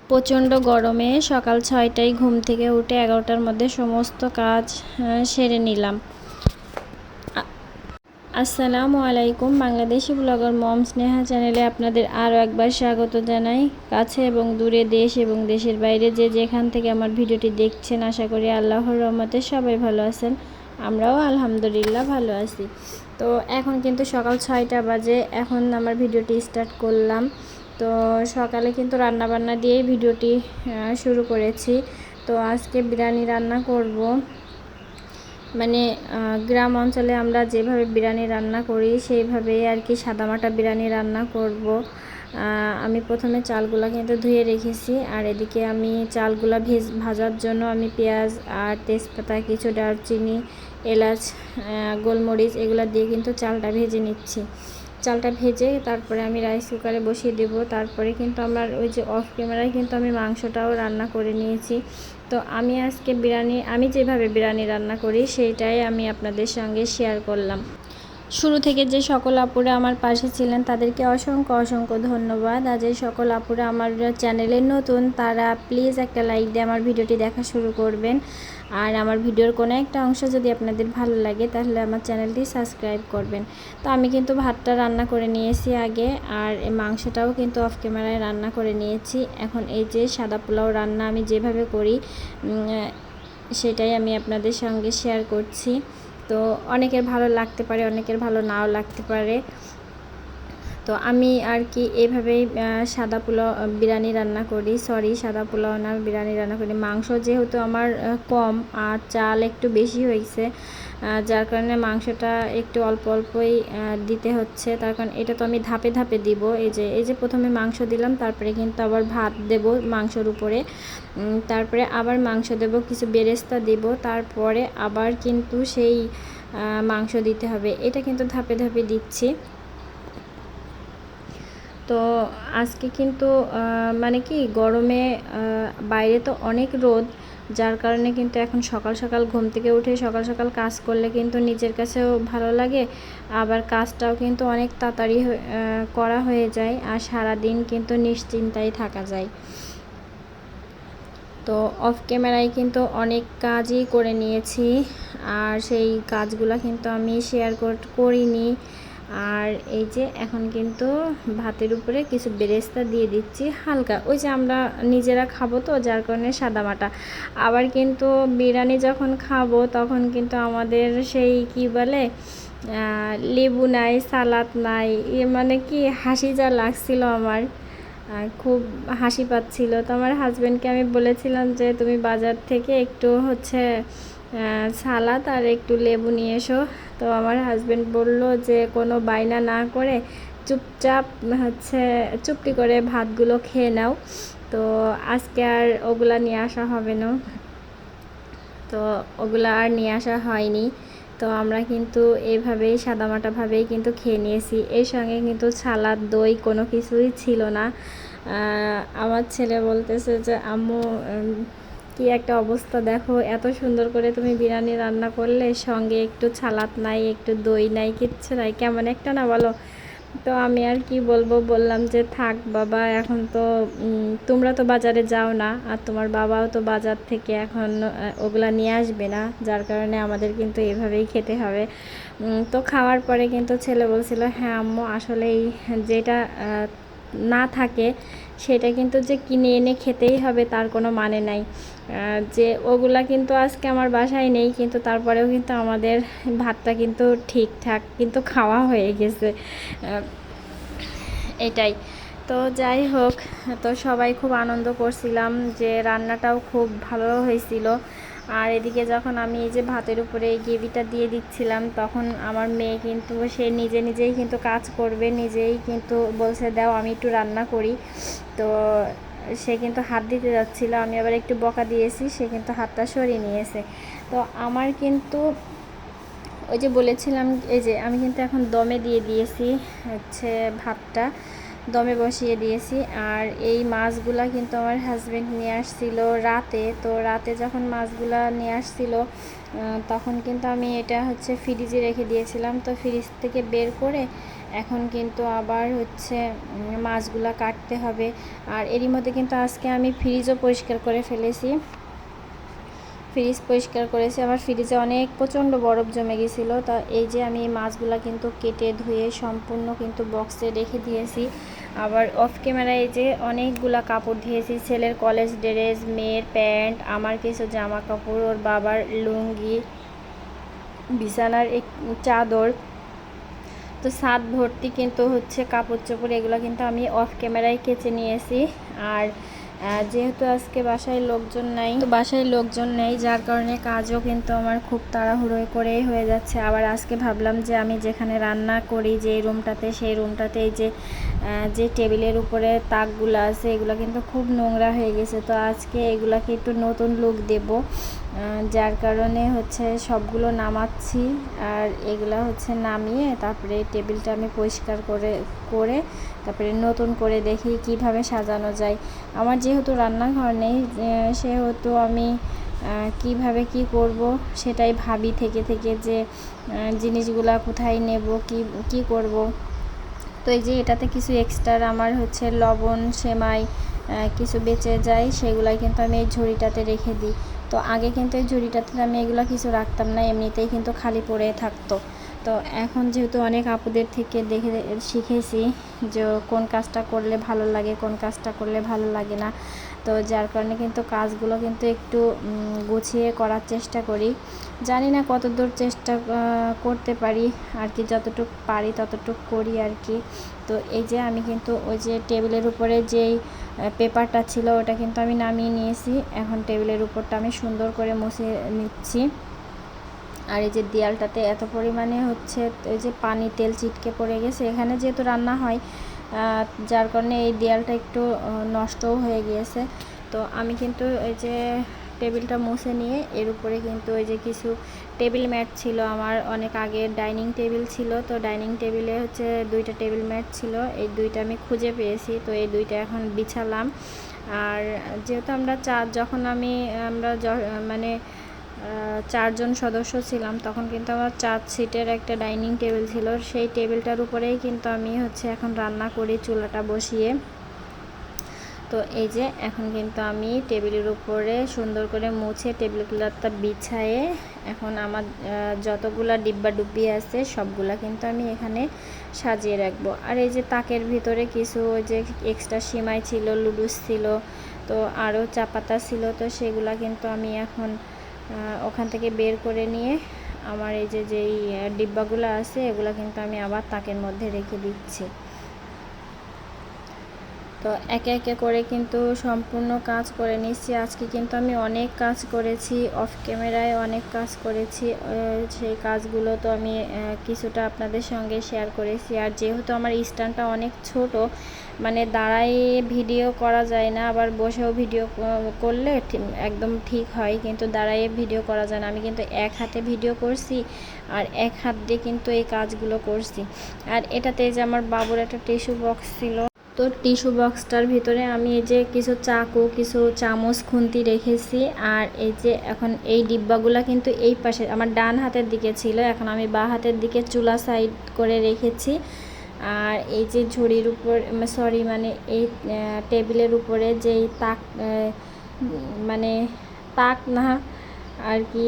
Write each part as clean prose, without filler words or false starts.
প্রচণ্ড গরমে সকাল ৬টায় ঘুম থেকে উঠে ১১টার মধ্যে সমস্ত কাজ সেরে নিলাম। আসসালামু আলাইকুম, বাংলাদেশি ব্লগার মম স্নেহা চ্যানেলে আপনাদের আরও একবার স্বাগত জানাই। কাছে এবং দূরে, দেশ এবং দেশের বাইরে যে যেখান থেকে আমার ভিডিওটি দেখছেন, আশা করি আল্লাহর রহমতে সবাই ভালো আছেন। আমরাও আলহামদুলিল্লাহ ভালো আছি। তো এখন কিন্তু সকাল ৬টা বাজে, এখন আমার ভিডিওটি স্টার্ট করলাম। তো সকালে কিন্তু রান্নাবান্না দিয়েই ভিডিওটি শুরু করেছি। তো আজকে বিরিয়ানি রান্না করব। মানে গ্রাম অঞ্চলে আমরা যেভাবে বিরিয়ানি রান্না করি সেইভাবেই আর কি সাদামাটা বিরিয়ানি রান্না করব। আমি প্রথমে চালগুলা কিন্তু ধুয়ে রেখেছি, আর এদিকে আমি চালগুলা ভাজার জন্য আমি পেঁয়াজ আর তেজপাতা, কিছু দারচিনি, এলাচ, গোলমরিচ এগুলো দিয়ে কিন্তু চালটা ভেজে নিচ্ছি। চালটা ভেজে তারপরে আমি রাইস কুকারে বসিয়ে দেব। তারপরে কিন্তু আমার ওই যে অফ ক্যামেরায় কিন্তু আমি মাংসটাও রান্না করে নিয়েছি। তো আমি আজকে আমি যেভাবে বিরিয়ানি রান্না করি সেইটাই আমি আপনাদের সঙ্গে শেয়ার করলাম। শুরু থেকে যে সকল আপুরা আমার পাশে ছিলেন তাদেরকে অসংখ্য অসংখ্য ধন্যবাদ। আর যে সকল আপুরা আমার চ্যানেলে নতুন তারা প্লিজ একটা লাইক দিয়ে আমার ভিডিওটি দেখা শুরু করবেন। আর আমার ভিডিওর কোনো একটা অংশ যদি আপনাদের ভালো লাগে তাহলে আমার চ্যানেলটি সাবস্ক্রাইব করবেন। তো আমি কিন্তু ভাতটা রান্না করে নিয়েছি আগে, আর মাংসটাও কিন্তু অফ ক্যামেরায় রান্না করে নিয়েছি। এখন এই যে সাদা পোলাও রান্না আমি যেভাবে করি সেটাই আমি আপনাদের সঙ্গে শেয়ার করছি। তো অনেকের ভালো লাগতে পারে, অনেকের ভালো নাও লাগতে পারে। তো আমি আর কি এইভাবেই সাদা পোলাও বিরিয়ানি রান্না করি, সাদা পোলাও না, বিরিয়ানি রান্না করি। মাংস যেহেতু আমার কম আর চাল একটু বেশি হয়েছে, যার কারণে মাংসটা একটু অল্প অল্পই দিতে হচ্ছে। তার কারণ এটা তো আমি ধাপে ধাপে দিব। এই যে প্রথমে মাংস দিলাম, তারপরে কিন্তু আবার ভাত দেব মাংসর উপরে, তারপরে আবার মাংস দেব, কিছু বেরেস্তা দেব, তারপরে আবার কিন্তু সেই মাংস দিতে হবে। এটা কিন্তু ধাপে ধাপে দিচ্ছি। তো আজকে কিন্তু মানে কি গরমে বাইরে তো অনেক রোদ, যার কারণে কিন্তু এখন সকাল সকাল ঘুম থেকে উঠে সকাল সকাল কাজ করলে কিন্তু নিজের কাছেও ভালো লাগে, আবার কাজটাও কিন্তু অনেক তাড়াতাড়ি করা হয়ে যায়, আর সারাদিন কিন্তু নিশ্চিন্তায় থাকা যায়। তো অফ ক্যামেরায় কিন্তু অনেক কাজই করে নিয়েছি, আর সেই কাজগুলো কিন্তু আমি শেয়ার করিনি। আর এই যে এখন কিন্তু ভাতের উপরে কিছু বেরেস্তা দিয়ে দিচ্ছি হালকা, ওই যে আমরা নিজেরা খাবো তো যার কারণে সাদামাটা। আবার কিন্তু বিরিয়ানি যখন খাবো তখন কিন্তু আমাদের সেই কি বলে লেবু নাই, সালাদ নাই, মানে কি হাসি যা লাগছিল আমার, খুব হাসি পাচ্ছিল। তো আমার হাজব্যান্ডকে আমি বলেছিলাম যে তুমি বাজার থেকে একটু হচ্ছে সালাদ আর একটু লেবু নিয়ে এসো। তো আমার হাজব্যান্ড বলল যে কোনো বায়না না করে চুপচাপ হচ্ছে চুপটি করে ভাতগুলো খেয়ে নাও। তো আজকে আর ওগুলা নিয়ে আসা হবে না, তো ওগুলা আর নিয়ে আসা হয়নি। তো আমরা কিন্তু এইভাবেই সাদামাটাভাবেই কিন্তু খেয়ে নিয়েছি। এর সঙ্গে কিন্তু সালাদ, দই কোনো কিছুই ছিল না। আমার ছেলে বলতেছে যে আম্মু কি একটা অবস্থা, দেখো এত সুন্দর করে তুমি বিরিয়ানি রান্না করলে, সঙ্গে একটু সালাদ নাই, একটু দই নাই, কিচ্ছু নাই, কেমন একটা না বলো। তো আমি আর কি বলবো, বললাম যে থাক বাবা, এখন তো তোমরা তো বাজারে যাও না, আর তোমার বাবাও তো বাজার থেকে এখন ওগুলা নিয়ে আসবে না, যার কারণে আমাদের কিন্তু এভাবেই খেতে হবে। তো খাওয়ার পরে কিন্তু ছেলে বলছিল হ্যাঁ আম্মু আসলেই যেটা না থাকে সেটা কিন্তু যে কিনে এনে খেতেই হবে তার কোনো মানে নাই। যে ওগুলা কিন্তু আজকে আমার বাসায় নেই, কিন্তু তারপরেও কিন্তু আমাদের ভাতটা কিন্তু ঠিকঠাক কিন্তু খাওয়া হয়ে গেছে, এটাই। তো যাই হোক, তো সবাই খুব আনন্দ করছিলাম, যে রান্নাটাও খুব ভালো হয়েছিল। আর এদিকে যখন আমি এই যে ভাতের উপরে এই গ্রেভিটা দিয়ে দিচ্ছিলাম, তখন আমার মেয়ে কিন্তু সে নিজেই কিন্তু কাজ করবে, নিজেই কিন্তু বলছে দাও আমি একটু রান্না করি। তো সে কিন্তু হাত দিতে যাচ্ছিল, আমি আবার একটু বকা দিয়েছি, সে কিন্তু হাতটা সরিয়ে নিয়েছে। তো আমার কিন্তু ওই যে বলেছিলাম, এই যে আমি কিন্তু এখন দমে দিয়ে দিয়েছি হচ্ছে ভাতটা। দমে বসিয়ে দিয়েছি। আর এই মাছগুলা কিন্তু আমার হাজব্যান্ড নিয়ে আসছিল রাতে। তো রাতে যখন মাছগুলা নিয়ে আসছিল তখন কিন্তু আমি এটা হচ্ছে ফ্রিজে রেখে দিয়েছিলাম। তো ফ্রিজ থেকে বের করে এখন কিন্তু আবার হচ্ছে মাছগুলা কাটতে হবে। আর এরই মধ্যে কিন্তু আজকে আমি ফ্রিজও পরিষ্কার করে ফেলেছি। ফ্রিজ পরিষ্কার করেছি, আমার ফ্রিজে অনেক প্রচণ্ড বরফ জমে গেছিলো। তা এই যে আমি মাছগুলা কিন্তু কেটে ধুয়ে সম্পূর্ণ কিন্তু বক্সে রেখে দিয়েছি। আবার অফ ক্যামেরায় এই যে অনেকগুলা কাপড় দিয়েছি, ছেলের কলেজ ড্রেস, মেয়ের প্যান্ট, আমার কিছু জামা কাপড়, ওর বাবার লুঙ্গি, বিছানার এক চাদর। তো ছাদ ভর্তি কিন্তু হচ্ছে কাপড় চোপড়, এগুলো কিন্তু আমি অফ ক্যামেরায় কেচে নিয়েছি। আর যেহেতু আজকে বাসায় লোকজন নাই, তো বাসায় লোকজন নেই, যার কারণে কাজও কিন্তু আমার খুব তাড়াহুড়ো করেই হয়ে যাচ্ছে। আবার আজকে ভাবলাম যে আমি যেখানে রান্না করি যে রুমটাতে, সেই রুমটাতে এই যে টেবিলের উপরে তাকগুলো আছে এগুলো কিন্তু খুব নোংরা হয়ে গেছে। তো আজকে এগুলাকে একটু নতুন লুক দেব, যার কারণে হচ্ছে সবগুলো নামাচ্ছি। আর এগুলা হচ্ছে নামিয়ে তারপরে টেবিলটা আমি পরিষ্কার করে তারপরে নতুন করে দেখি কিভাবে সাজানো যায়। আমার যেহেতু রান্নাঘর নেই সেহেতু আমি কিভাবে কি করব সেটাই ভাবি থেকে যে জিনিসগুলা কোথায় নেব, কি করব। তো এই যে এটাতে কিছু এক্সট্রা আমার হচ্ছে লবণ, সেমাই কিছু বেঁচে যায়, সেগুলাই কিন্তু আমি এই ঝুড়িটাতে রেখে দিই। তো আগে কিন্তু এই ঝুড়িটাতে আমি এগুলো কিছু রাখতাম না, এমনিতেই কিন্তু খালি পড়ে থাকতো। তো এখন যেহেতু অনেক আপুদের থেকে দেখে শিখেছি যে কোন কাজটা করলে ভালো লাগে, কোন কাজটা করলে ভালো লাগে না, তো যার কারণে কিন্তু কাজগুলো কিন্তু একটু গুছিয়ে করার চেষ্টা করি। জানি না কতদূর চেষ্টা করতে পারি আর কি, যতটুকু পারি ততটুকু করি আর কি। তো এই যে আমি কিন্তু ওই যে টেবিলের উপরে যেই পেপারটা ছিল ওটা কিন্তু আমি নামিয়ে নিয়েছি। এখন টেবিলের উপরটা আমি সুন্দর করে মুছে নিচ্ছি। আর এই যে দেয়ালটাতে এত পরিমাণে হচ্ছে এই যে পানি তেল ছিটকে পড়ে গেছে, এখানে যেহেতু রান্না হয় যার কারণে এই দেয়ালটা একটু নষ্টও হয়ে গিয়েছে। তো আমি কিন্তু এই যে টেবিলটা মুছে নিয়ে এর উপরে কিন্তু ওই যে কিছু টেবিল ম্যাট ছিল, আমার অনেক আগের ডাইনিং টেবিল ছিল। তো ডাইনিং টেবিলে হচ্ছে 2টা টেবিল ম্যাট ছিল, এই 2টা আমি খুঁজে পেয়েছি। তো এই 2টা এখন বিছালাম। আর যেহেতু আমরা মানে 4 জন সদস্য ছিলাম, তখন কিন্তু আমার 4 সিটের একটা ডাইনিং টেবিল ছিল, সেই টেবিলটার উপরেই কিন্তু আমি হচ্ছে এখন রান্না করি চুলাটা বসিয়ে। তো এই যে এখন কিন্তু আমি টেবিলের উপরে সুন্দর করে মুছে টেবিলগুলোটা বিছায়ে এখন আমার যতগুলা ডিব্বা ডুব্বি আছে সবগুলা কিন্তু আমি এখানে সাজিয়ে রাখবো। আর এই যে তাকের ভিতরে কিছু ওই যে এক্সট্রা সিমাই ছিল, লুডুস ছিল, তো আরও চা পাতা ছিল, তো সেগুলা কিন্তু আমি এখন ওখান থেকে বের করে নিয়ে আমার এই যেই ডিব্বাগুলো আছে এগুলো কিন্তু আমি আবার তাকের মধ্যে রেখে দিচ্ছি। তো একে একে করে কিন্তু সম্পূর্ণ কাজ করে নিচ্ছি। আজকে কিন্তু আমি অনেক কাজ করেছি, অফ ক্যামেরায় অনেক কাজ করেছি, সেই কাজগুলো তো আমি কিছুটা আপনাদের সঙ্গে শেয়ার করেছি। আর যেহেতু আমার স্ট্যান্ডটা অনেক ছোট, মানে দাঁড়ায় ভিডিও করা যায় না, আবার বসেও ভিডিও করলে একদম ঠিক হয়, কিন্তু দাঁড়ায় ভিডিও করা যায় না। আমি কিন্তু এক হাতে ভিডিও করছি আর এক হাত দিয়ে কিন্তু এই কাজগুলো করছি। আর এটাতে যে আমার বাবুর একটা টিস্যু বক্স ছিল, তো টিস্যু বক্সটার ভিতরে আমি এই যে কিছু চাকু, কিছু চামচ, খুন্তি রেখেছি। আর এই যে এখন এই ডিব্বাগুলো কিন্তু এই পাশে আমার ডান হাতের দিকে ছিল, এখন আমি বাঁ হাতের দিকে চুলা সাইড করে রেখেছি। আর এই যে ঝুড়ির উপর মানে এই টেবিলের উপরে যেই তাক মানে তাক না আর কি,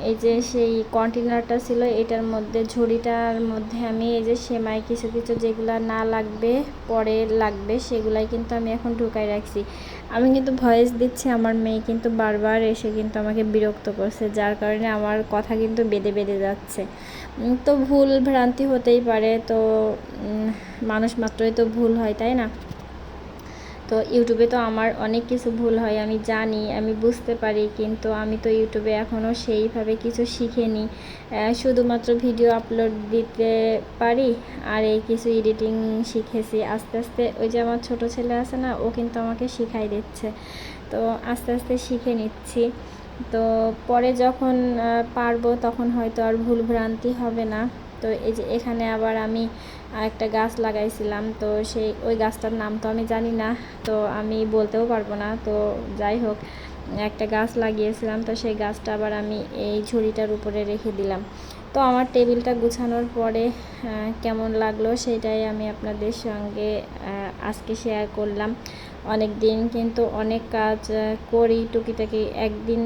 এই যে সেই কন্টেনারটা ছিল এটার মধ্যে, ঝুড়িটার মধ্যে আমি এই যে সেমাই কিছু যেগুলো না লাগবে পরে লাগবে সেগুলাই কিন্তু আমি এখন ঢুকাই রাখছি। আমি কিন্তু ভয়েস দিচ্ছি, আমার মেয়ে কিন্তু বারবার এসে কিন্তু আমাকে বিরক্ত করছে, যার কারণে আমার কথা কিন্তু বেঁধে যাচ্ছে। তো ভুল ভ্রান্তি হতেই পারে, তো মানুষ মাত্রই তো ভুল হয়, তাই না? তো ইউটিউবে তো আমার অনেক কিছু ভুল হয়, আমি জানি, আমি বুঝতে পারি, কিন্তু আমি তো ইউটিউবে এখনও সেইভাবে কিছু শিখিনি। শুধুমাত্র ভিডিও আপলোড দিতে পারি আর এই কিছু এডিটিং শিখেছি আস্তে আস্তে। ওই যে আমার ছোট ছেলে আছে না, ও কিন্তু আমাকে শিখাই দিচ্ছে, তো আস্তে আস্তে শিখে নিচ্ছি। তো পরে যখন পারবো তখন হয়তো আর ভুল ভ্রান্তি হবে না। তো এই যে এখানে আবার আমি একটা গাছ লাগাইছিলাম, তো ওই গাছটার নাম তো আমি জানি না, তো আমি বলতেও পারবো না। তো যাই হোক, একটা গাছ লাগিয়েছিলাম, তো সেই গাছটা আবার আমি এই ঝুড়িটার উপরে রেখে দিলাম। তো আমার টেবিলটা গুছানোর পরে কেমন লাগলো সেটাই আমি আপনাদের সঙ্গে আজকে শেয়ার করলাম। অনেক দিন কিন্তু অনেক কাজ করি টুকিটাকি, একদিন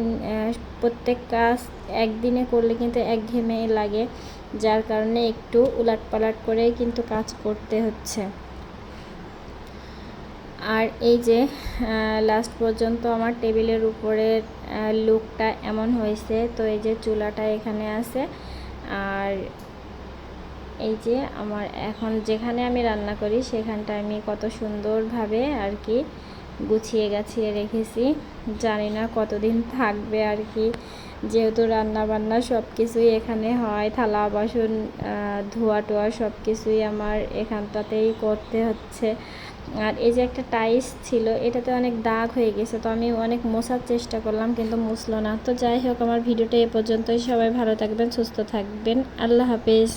প্রত্যেক কাজ একদিনে করলে কিন্তু একঘেয়েমি লাগে, যার কারণে একটু উলাটপালাট করে কিন্তু কাজ করতে হচ্ছে। আর এই যে লাস্ট পর্যন্ত আমার টেবিলের উপরের লুকটা এমন হয়েছে। তো এই যে চুলাটা এখানে আছে, আর এই যে আমার এখন যেখানে আমি রান্না করি সেখানটা আমি কত সুন্দরভাবে আর কি গুছিয়ে গাছিয়ে রেখেছি। জানি না কতদিন থাকবে আর কি, যেহেতু রান্না বান্না সব কিছুই এখানে হয়, থালা বাসন ধোয়া টোয়া সব কিছুই আমার এখানটাতেই করতে হচ্ছে। আর এই যে একটা টাইলস ছিল, এটাতে অনেক দাগ হয়ে গেছে, তো আমি অনেক মোছার চেষ্টা করলাম কিন্তু মুছলো না। তো যাই হোক, আমার ভিডিওটা এ পর্যন্তই। সবাই ভালো থাকবেন, সুস্থ থাকবেন, আল্লাহ হাফেজ।